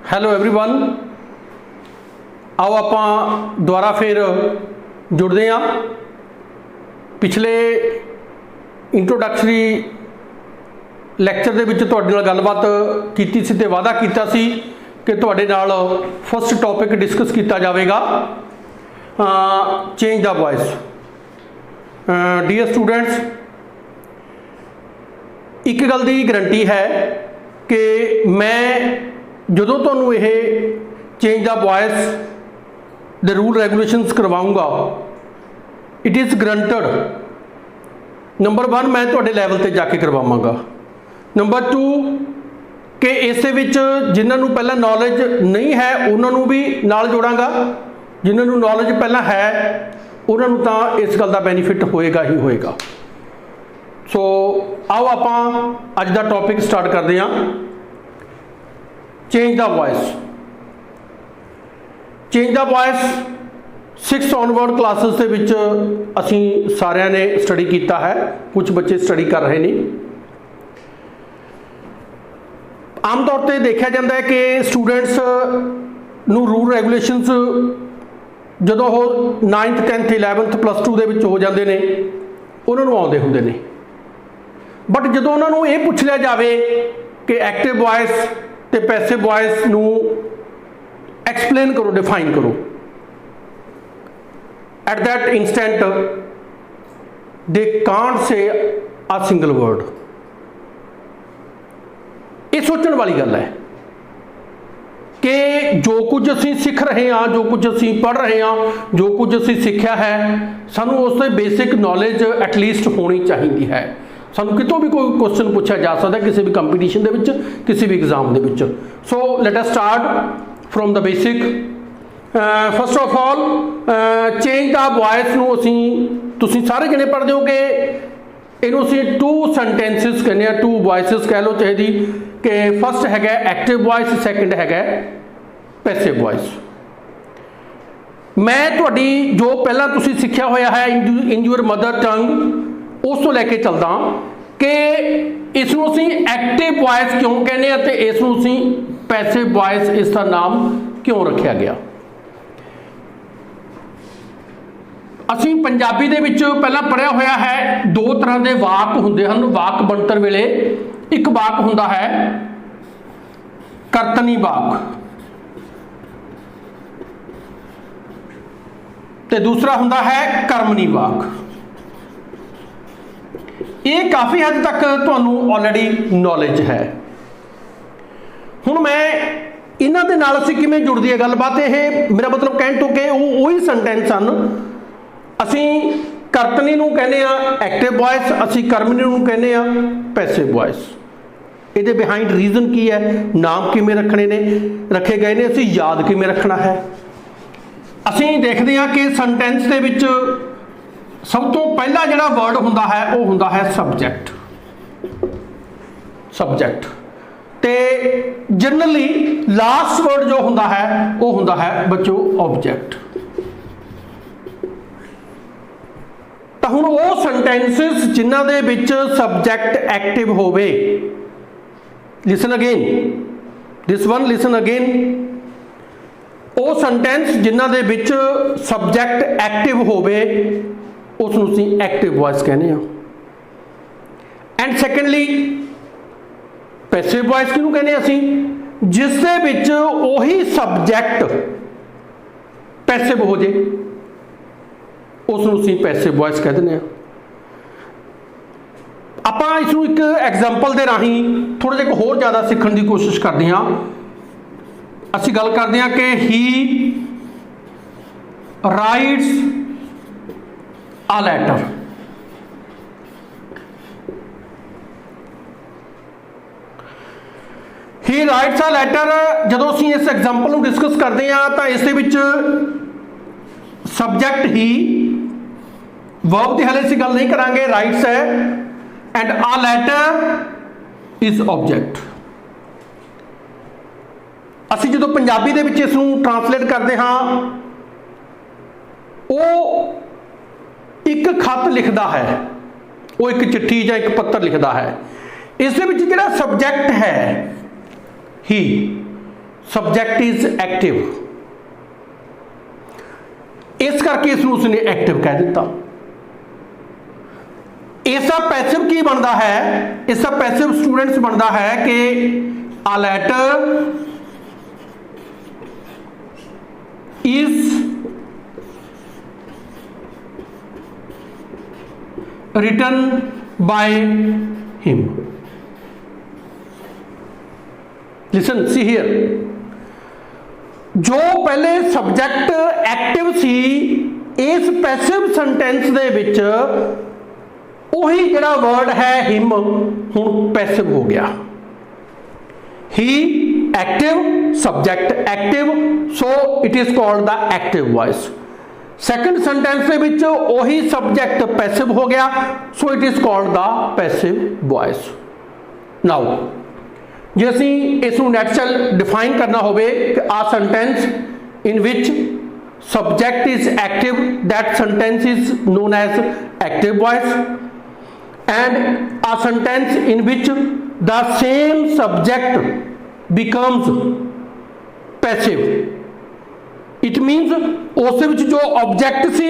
Hello everyone, आओ ਆਪਾਂ ਦੁਬਾਰਾ ਫਿਰ ਜੁੜਦੇ ਹਾਂ। ਪਿਛਲੇ ਇੰਟਰੋਡਕਟਰੀ ਲੈਕਚਰ ਦੇ ਵਿੱਚ ਤੁਹਾਡੇ ਨਾਲ ਗੱਲਬਾਤ ਕੀਤੀ ਸੀ ਤੇ ਵਾਅਦਾ ਕੀਤਾ ਸੀ ਕਿ ਤੁਹਾਡੇ ਨਾਲ ਫਸਟ ਟੌਪਿਕ ਡਿਸਕਸ ਕੀਤਾ ਜਾਵੇਗਾ, ਚੇਂਜ ਦਾ ਵੌਇਸ। ਡੀਅਰ ਸਟੂਡੈਂਟਸ, ਇੱਕ ਗੱਲ ਦੀ ਗਰੰਟੀ ਹੈ ਕਿ ਮੈਂ ਜਦੋਂ ਤੁਹਾਨੂੰ ਇਹ ਚੇਂਜ ਦਾ ਵੌਇਸ ਦੇ ਰੂਲ ਰੈਗੂਲੇਸ਼ਨਸ ਕਰਵਾऊंगा, इट इज़ ग्रंटड। नंबर 1 मैं ਤੁਹਾਡੇ ਲੈਵਲ ਤੇ ਜਾ ਕੇ ਕਰਵਾਵਾਂਗਾ। नंबर 2 ਕਿ ਇਸ ਦੇ ਵਿੱਚ ਜਿਨ੍ਹਾਂ ਨੂੰ ਪਹਿਲਾਂ ਨੌਲੇਜ ਨਹੀਂ ਹੈ ਉਹਨਾਂ ਨੂੰ ਵੀ ਨਾਲ ਜੋੜਾਂਗਾ, ਜਿਨ੍ਹਾਂ ਨੂੰ ਨੌਲੇਜ ਪਹਿਲਾਂ ਹੈ ਉਹਨਾਂ ਨੂੰ ਤਾਂ ਇਸ ਗੱਲ ਦਾ ਬੈਨੀਫਿਟ ਹੋਏਗਾ ਹੀ ਹੋਏਗਾ। ਸੋ ਆਓ ਆਪਾਂ ਅੱਜ ਦਾ ਟੌਪਿਕ ਸਟਾਰਟ ਕਰਦੇ ਹਾਂ, change the voice. Change the voice 6th onward classes ਦੇ ਵਿੱਚ ਅਸੀਂ ਸਾਰਿਆਂ ਨੇ ਸਟੱਡੀ ਕੀਤਾ ਹੈ, ਕੁਝ ਬੱਚੇ ਸਟੱਡੀ ਕਰ ਰਹੇ ਨੇ। ਆਮ ਤੌਰ ਤੇ ਦੇਖਿਆ ਜਾਂਦਾ ਹੈ ਕਿ ਸਟੂਡੈਂਟਸ ਨੂੰ ਰੂਲ ਰੈਗੂਲੇਸ਼ਨਸ ਜਦੋਂ ਉਹ 9th 10th 11th +2 ਦੇ ਵਿੱਚ ਹੋ ਜਾਂਦੇ ਨੇ ਉਹਨਾਂ ਨੂੰ ਆਉਂਦੇ ਹੁੰਦੇ ਨੇ, ਬਟ ਜਦੋਂ ਉਹਨਾਂ ਨੂੰ ਇਹ ਪੁੱਛ ਲਿਆ ਜਾਵੇ ਕਿ ਐਕਟਿਵ ਵੌਇਸ ਤੇ ਪੈਸਿਵ ਵੌਇਸ ਨੂੰ ਐਕਸਪਲੇਨ ਕਰੋ, ਡਿਫਾਈਨ ਕਰੋ, at that instant they can't say a single word. ये सोचने वाली गल है कि जो कुछ असीं सिख रहे हाँ, जो कुछ असीं पढ़ रहे हाँ, जो कुछ असीं सिक्ख्या है, सानू उससे बेसिक नॉलेज एटलीस्ट होनी चाहिए है। सानू कितों भी कोई क्वेश्चन पूछा जा सकता है, किसी भी कंपीटीशन दे विच, किसी भी exam they which. So let us start from the basic. First of all change the voice नूं असीं तुसीं सारे जने पढ़दे हो कि इहनूं असीं 2 सेंटेंसिस कहने, 2 वॉइसिस कह लो चाहिए कि फर्स्ट हैगा एक्टिव वॉइस, सैकेंड हैगा पैसिव वॉइस। मैं तुहाडी जो पहला तुसीं सिक्ख्या होया है इन यूर मदर टंग उस तो लैके चलदा कि इसनूं असीं एक्टिव वॉइस क्यों कहने आ ते इसनूं असीं पैसिव वॉइस इसका नाम क्यों रखा गया। असीं पंजाबी दे विच पहलां पढ़िया होया है 2 तरह के वाक हुंदे हन। वाक बनतर वेले एक वाक हुंदा है करतनी वाक ते दूसरा हुंदा है कर्मनी वाक। ये काफ़ी हद तक तुहानूं ऑलरेडी नॉलेज है। हुण मैं इन्हां दे नाल असीं किवें जुड़दी है गलबात, ये मेरा मतलब कहण तो कि वही सेंटेंस हन। असीं करतनी नूं कहने आ एक्टिव वॉइस, असीं कर्मनी नूं कहने आ पैसिव वॉइस। इहदे बिहाइंड रीजन की है, नाम किवें रखने ने, रखे गए ने, असीं याद किवें रखना है। असीं देखदे हां कि सेंटेंस दे विच सब तो पहला जिहड़ा वर्ड हुंदा है वो हुंदा है सबजैक्ट। सबजैक्ट ते जनरली लास्ट वर्ड जो हुंदा है वो हुंदा है बच्चों ऑब्जैक्ट। तो हुण वो सेंटेंसिस जिन्हां दे विच सबजैक्ट एक्टिव होवे, listen again this one, listen again, वो सेंटेंस जिन्हां दे विच सबजैक्ट एक्टिव होवे उसनूं असीं एक्टिव वॉइस कहने आ। एंड सैकेंडली पैसिव वॉइस किहनूं कहने असीं, जिस दे विच ओही सबजैक्ट पैसिव हो जे उसनूं असीं पैसिव वॉइस कह दिंदे आ। आपां इसनूं एक एग्जांपल दे राहीं थोड़ा जिहा होर ज़्यादा सीखण दी कोशिश करदे हां। असीं गल करदे हां कि he writes a letter. He writes a letter जदों असीं इस एग्जांपल नूं डिस्कस करदे हां तां इस दे विच सबजैक्ट ही, वर्ब दी हले असीं गल नहीं करांगे, राइट्स है, and a letter is object. असीं जदों पंजाबी दे विच इसनूं ट्रांसलेट करदे हां, ਉਹ एक खत लिखता है, वो एक चिट्ठी या एक पत्र लिखता है। इस दे विच जिहड़ा सबजैक्ट है ही, सब्जैक्ट इज एक्टिव, इस करके इसनूं उसने एक्टिव कह दिता। इसका पैसिव की बनता है, इसका पैसिव स्टूडेंट्स बनता है कि a letter is written by him। listen, see here, जो पहले सब्जैक्ट एक्टिव सी इस पैसिव सेंटेंस दे विच ਉਹੀ ਜਿਹੜਾ वर्ड है हिम हुण पैसिव हो गया। He active, subject active, so it is called the active voice. Second sentence ਦੇ ਵਿੱਚ ਉਹੀ सब्जैक्ट पैसिव हो गया, so it is called the passive voice. Now ਜੇ ਅਸੀਂ ਇਸ ਨੂੰ ਨੈਟਸਲ ਡਿਫਾਈਨ ਕਰਨਾ ਹੋਵੇ ਕਿ ਆ sentence in which subject is active, that sentence is known as active voice, and a sentence in which the same subject becomes passive, it means ਉਸ ਵਿੱਚ ਜੋ ऑब्जेक्ट ਸੀ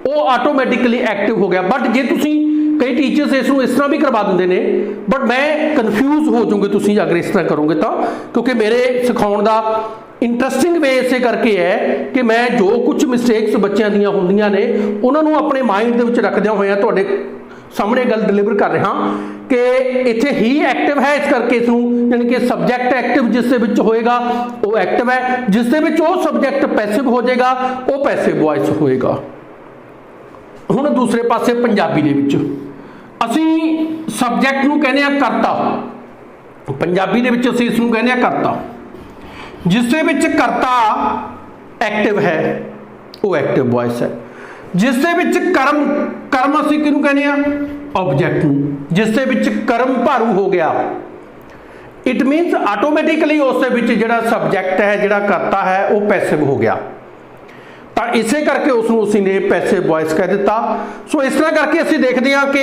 ਉਹ ਆਟੋਮੈਟਿਕਲੀ ਐਕਟਿਵ ਹੋ ਗਿਆ। ਬਟ ਜੇ ਤੁਸੀਂ कई टीचर्स इस तरह भी करवा देंगे ने, बट मैं कन्फ्यूज हो जाऊंगे तुसी अगर इस तरह करोगे तो, क्योंकि मेरे सिखाने का इंटरस्टिंग वे इसे करके है कि मैं जो कुछ मिसटेक्स बच्चों दी होंदियां ने उन्होंने अपने माइंड दे विच रखदे होए तुहाडे सामने गल डिलीवर कर रहा कि इत्थे ही एक्टिव है, इस करके इसनूं यानी कि सब्जैक्ट एक्टिव जिस दे विच होएगा वो एक्टिव है, जिस दे विच वो सब्जैक्ट पैसिव हो जाएगा वो पैसिव वॉइस होएगा। हुण दूसरे पासे पंजाबी दे विच ਅਸੀਂ ਸਬਜੈਕਟ ਨੂੰ ਕਹਿੰਦੇ ਆ ਕਰਤਾ, ਪੰਜਾਬੀ ਦੇ ਵਿੱਚ ਅਸੀਂ ਇਸ ਨੂੰ ਕਹਿੰਦੇ ਆ ਕਰਤਾ, ਜਿਸ ਦੇ ਵਿੱਚ ਕਰਤਾ ਐਕਟਿਵ ਹੈ ਉਹ ਐਕਟਿਵ ਵੌਇਸ ਹੈ। ਜਿਸ ਦੇ ਵਿੱਚ ਕਰਮ ਅਸੀਂ ਕਿਹਨੂੰ ਕਹਿੰਦੇ ਆ ਆਬਜੈਕਟ ਨੂੰ, ਜਿਸ ਦੇ ਵਿੱਚ ਕਰਮ ਭਾਰੂ ਹੋ ਗਿਆ ਇਟ ਮੀਨਸ ਆਟੋਮੈਟਿਕਲੀ ਉਸ ਦੇ ਵਿੱਚ ਜਿਹੜਾ ਸਬਜੈਕਟ ਹੈ ਜਿਹੜਾ ਕਰਤਾ ਹੈ ਉਹ ਪੈਸਿਵ ਹੋ ਗਿਆ, ਤਾਂ ਇਸੇ ਕਰਕੇ ਉਸ ਨੂੰ ਅਸੀਂ ਨੇ ਪੈਸਿਵ ਵੌਇਸ ਕਹਿ ਦਿੱਤਾ। ਸੋ ਇਸ ਤਰ੍ਹਾਂ ਕਰਕੇ ਅਸੀਂ ਦੇਖਦੇ ਹਾਂ ਕਿ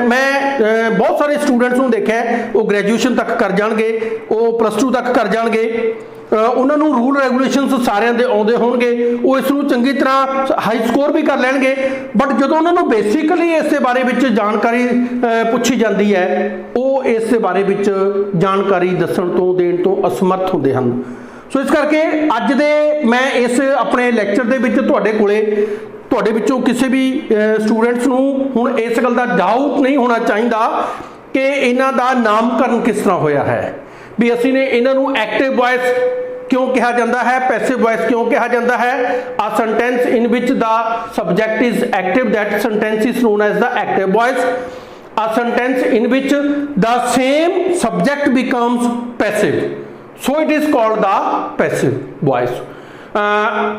ਮੈਂ ਬਹੁਤ ਸਾਰੇ ਸਟੂਡੈਂਟਸ ਨੂੰ ਦੇਖਿਆ ਉਹ ਗ੍ਰੈਜੂਏਸ਼ਨ ਤੱਕ ਕਰ ਜਾਣਗੇ, ਉਹ +2 ਤੱਕ ਕਰ ਜਾਣਗੇ, ਉਹਨਾਂ ਨੂੰ ਰੂਲ ਰੈਗੂਲੇਸ਼ਨਸ ਸਾਰਿਆਂ ਦੇ ਆਉਂਦੇ ਹੋਣਗੇ, ਉਹ ਇਸ ਨੂੰ ਚੰਗੀ ਤਰ੍ਹਾਂ ਹਾਈ ਸਕੋਰ ਵੀ ਕਰ ਲੈਣਗੇ, ਬਟ ਜਦੋਂ ਉਹਨਾਂ ਨੂੰ ਬੇਸਿਕਲੀ ਇਸ ਦੇ ਬਾਰੇ ਵਿੱਚ ਜਾਣਕਾਰੀ ਪੁੱਛੀ ਜਾਂਦੀ ਹੈ ਉਹ ਇਸ ਦੇ ਬਾਰੇ ਵਿੱਚ ਜਾਣਕਾਰੀ ਦੱਸਣ ਤੋਂ ਦੇਣ ਤੋਂ ਅਸਮਰਥ ਹੁੰਦੇ ਹਨ। ਸੋ ਇਸ ਕਰਕੇ ਅੱਜ ਦੇ ਮੈਂ ਇਸ ਆਪਣੇ ਲੈਕਚਰ ਦੇ ਵਿੱਚ ਤੁਹਾਡੇ ਕੋਲੇ ਤੁਹਾਡੇ ਵਿੱਚੋਂ ਕਿਸੇ ਵੀ ਸਟੂਡੈਂਟਸ ਨੂੰ ਹੁਣ ਇਸ ਗੱਲ ਦਾ ਡਾਊਟ ਨਹੀਂ ਹੋਣਾ ਚਾਹੀਦਾ ਕਿ ਇਹਨਾਂ ਦਾ ਨਾਮਕਰਨ ਕਿਸ ਤਰ੍ਹਾਂ ਹੋਇਆ ਹੈ, ਵੀ ਅਸੀਂ ਨੇ ਇਹਨਾਂ ਨੂੰ ਐਕਟਿਵ ਵੌਇਸ ਕਿਉਂ ਕਿਹਾ ਜਾਂਦਾ ਹੈ, ਪੈਸਿਵ ਵੌਇਸ ਕਿਉਂ ਕਿਹਾ ਜਾਂਦਾ ਹੈ। ਆ sentence in which the subject is active, that sentence is non as the active voice. A sentence in which the same subject becomes passive, so it is called the passive voice।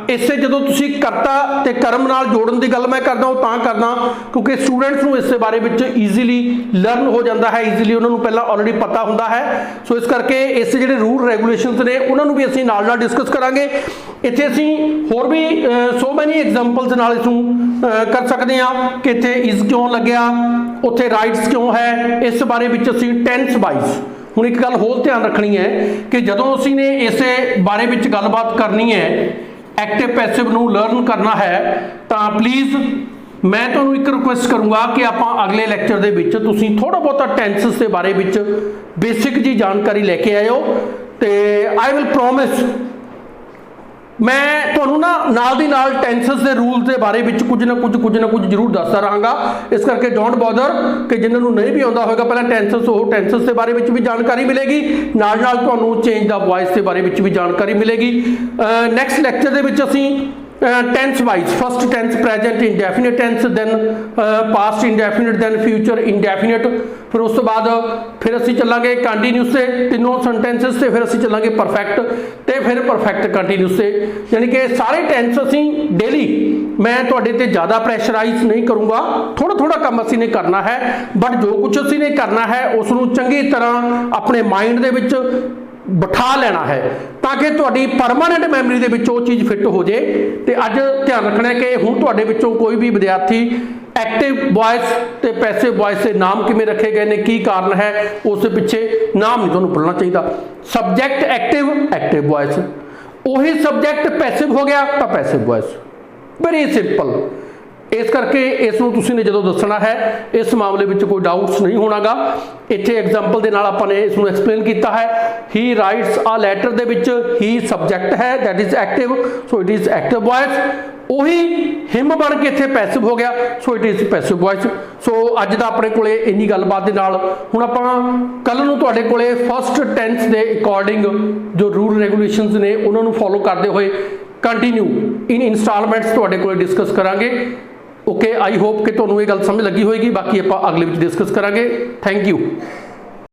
ਇਸੇ ਜਦੋਂ ਤੁਸੀਂ ਕਰਤਾ ਤੇ ਕਰਮ ਨਾਲ ਜੋੜਨ ਦੀ ਗੱਲ ਮੈਂ ਕਰਦਾ ਉਹ ਤਾਂ ਕਰਦਾ ਕਿਉਂਕਿ ਸਟੂਡੈਂਟਸ ਨੂੰ ਇਸ ਦੇ ਬਾਰੇ ਵਿੱਚ ਈਜ਼ੀਲੀ ਲਰਨ ਹੋ ਜਾਂਦਾ ਹੈ, ਈਜ਼ੀਲੀ ਉਹਨਾਂ ਨੂੰ ਪਹਿਲਾਂ ਆਲਰੇਡੀ ਪਤਾ ਹੁੰਦਾ ਹੈ। ਸੋ ਇਸ ਕਰਕੇ ਇਸ ਜਿਹੜੇ ਰੂਲ ਰੈਗੂਲੇਸ਼ਨਸ ਨੇ ਉਹਨਾਂ ਨੂੰ ਵੀ ਅਸੀਂ ਨਾਲ ਨਾਲ ਡਿਸਕਸ ਕਰਾਂਗੇ। ਇੱਥੇ ਅਸੀਂ ਹੋਰ ਵੀ ਸੋ ਮੈਨੀ ਐਗਜ਼ਾਮਪਲਸ ਨਾਲ ਇਸ ਨੂੰ ਕਰ ਸਕਦੇ ਹਾਂ ਕਿ ਇੱਥੇ ਇਜ਼ ਕਿਉਂ ਲੱਗਿਆ, ਉੱਥੇ ਰਾਈਟਸ ਕਿਉਂ ਹੈ, ਇਸ ਬਾਰੇ ਵਿੱਚ ਅਸੀਂ ਟੈਂਸ ਵਾਈਜ਼ ਹੁਣ ਇੱਕ ਗੱਲ ਹੋਰ ਧਿਆਨ ਰੱਖਣੀ ਹੈ ਕਿ ਜਦੋਂ ਅਸੀਂ ਨੇ ਇਸੇ ਬਾਰੇ ਵਿੱਚ ਗੱਲਬਾਤ ਕਰਨੀ ਹੈ, ਐਕਟਿਵ ਪੈਸਿਵ ਨੂੰ ਲਰਨ ਕਰਨਾ ਹੈ, ਤਾਂ ਪਲੀਜ਼ ਮੈਂ ਤੁਹਾਨੂੰ ਇੱਕ ਰਿਕੁਐਸਟ ਕਰੂੰਗਾ ਕਿ ਆਪਾਂ ਅਗਲੇ ਲੈਕਚਰ ਦੇ ਵਿੱਚ ਤੁਸੀਂ ਥੋੜਾ ਬਹੁਤਾ ਟੈਂਸਸ ਦੇ ਬਾਰੇ ਵਿੱਚ ਬੇਸਿਕ ਜੀ ਜਾਣਕਾਰੀ ਲੈ ਕੇ ਆਇਓ, ਤੇ ਆਈ ਵਿਲ ਪ੍ਰੋਮਿਸ ਮੈਂ ਤੁਹਾਨੂੰ ਨਾਲ ਦੀ ਨਾਲ ਟੈਂਸਸ ਦੇ ਰੂਲਸ ਦੇ ਬਾਰੇ ਵਿੱਚ ਕੁਝ ਨਾ ਕੁਝ ਜ਼ਰੂਰ ਦੱਸਦਾ ਰਹਾਂਗਾ। ਇਸ ਕਰਕੇ ਡੋਂਟ ਬੋਦਰ ਕਿ ਜਿਨ੍ਹਾਂ ਨੂੰ ਨਹੀਂ ਵੀ ਆਉਂਦਾ ਹੋਵੇਗਾ ਪਹਿਲਾਂ ਟੈਂਸਸ ਉਹ ਟੈਂਸਸ ਦੇ ਬਾਰੇ ਵਿੱਚ ਵੀ ਜਾਣਕਾਰੀ ਮਿਲੇਗੀ, ਨਾਲ ਤੁਹਾਨੂੰ ਚੇਂਜ ਦਾ ਵੌਇਸ ਦੇ ਬਾਰੇ ਵਿੱਚ ਵੀ ਜਾਣਕਾਰੀ ਮਿਲੇਗੀ। ਨੈਕਸਟ ਲੈਕਚਰ ਦੇ ਵਿੱਚ ਅਸੀਂ tense wise, first tense present indefinite tense, then past indefinite, then future indefinite, फिर उस तो बाद फिर असी चलांगे कंटिन्यूस से तीनों सेंटेंसेस से, फिर असी चलांगे परफेक्ट ते फिर परफेक्ट कंटिन्यूस से, यानी कि सारे टेंस असी डेली मैं तुहाडे ते ज़्यादा प्रैशराइज नहीं करूँगा, थोड़ा थोड़ा काम असी ने करना है, बट जो कुछ असी ने करना है उसनूं चंगी तरह अपने माइंड दे विच बिठा लेना है ताकि तुहाडी परमानेंट मैमरी दे विच वो चीज़ फिट हो जाए। तो अज ध्यान रखना है कि हुण तुहाडे विचों कोई भी विद्यार्थी एक्टिव वॉइस ते पैसिव वॉइस के नाम किमें रखे गए ने, की कारण है, उस पिछे नाम नहीं तुहानूं भुलना चाहिए। सबजैक्ट एक्टिव, एक्टिव वॉइस, उही सबजैक्ट पैसिव हो गया तो पैसिव वॉइस, वेरी सिंपल। इस करके इसनूं तुसीं ने जदों दसना है, इस मामले में कोई डाउट्स नहीं होनागा। इत्थे एग्जाम्पल दे नाल आपां ने इसनूं एक्सप्लेन किया है। ही राइट्स आ लैटर दे विच ही सबजैक्ट है, that is active, so it is active voice. उही हिम बन के इत्थे पैसिव हो गया, so it is passive voice. So अज दा अपने कोले इन्नी गलबात दे नाल हुण आपां कल नूं तुहाडे कोले फर्स्ट टेंस दे अकॉर्डिंग जो रूल रेगूलेशनस ने उन्हां नूं फॉलो करते हुए कंटिन्यू इन इंस्टॉलमेंट्स तुहाडे कोले डिस्कस करांगे। ओके, आई होप कि तुहानूं ये गल समझ लगी होएगी। बाकी आपां अगले विच डिस्कस करांगे। Thank you.